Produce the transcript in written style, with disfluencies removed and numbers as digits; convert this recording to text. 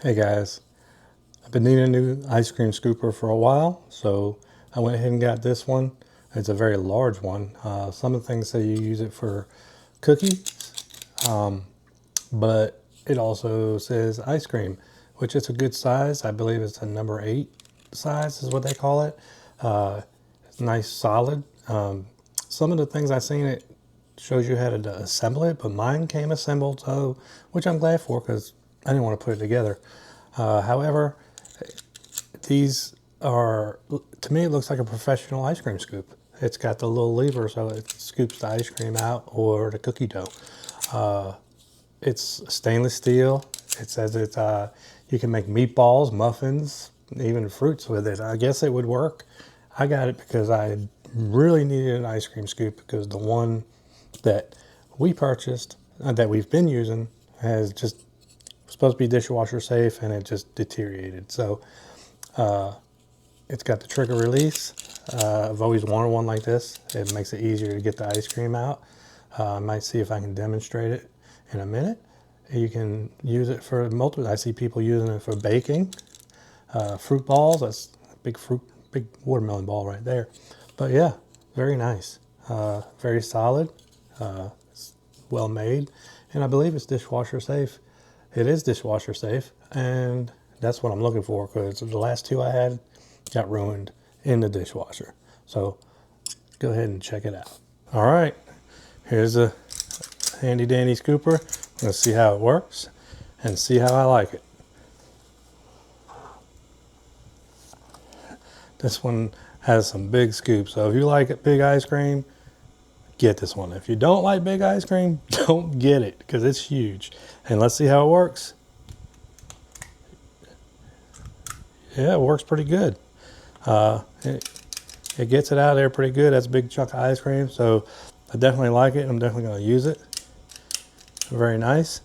Hey guys, I've been needing a new ice cream scooper for a while, so I went ahead and got this one. It's a very large one. Some of the things say you use it for cookies, but it also says ice cream, which is a good size. I believe it's a number 8 size is what they call it. It's nice, solid. Some of the things I've seen, it shows you how to assemble it, but mine came assembled, so which I'm glad for because I didn't want to put it together. However, these are, to me, it looks like a professional ice cream scoop. It's got the little lever so it scoops the ice cream out or the cookie dough. It's stainless steel. It says you can make meatballs, muffins, even fruits with it. I guess it would work. I got it because I really needed an ice cream scoop because the one that we purchased, that we've been using, has just supposed to be dishwasher safe and it just deteriorated. So it's got the trigger release. I've always wanted one like this. It makes it easier to get the ice cream out. I might see if I can demonstrate it in a minute. You can use it for multiple. I see people using it for baking, fruit balls. That's a big watermelon ball right there. But yeah, very nice, very solid, it's well made, and I believe it's dishwasher safe. It is dishwasher safe, and that's what I'm looking for because the last two I had got ruined in the dishwasher. So go ahead and check it out. All right, here's a handy dandy scooper. Let's see how it works and see how I like it. This one has some big scoops, so if you like big ice cream, get this one. If you don't like big ice cream, don't get it because it's huge. And let's see how it works. Yeah, it works pretty good. It gets it out of there pretty good. That's a big chunk of ice cream, so I definitely like it. I'm definitely going to use it. Very nice.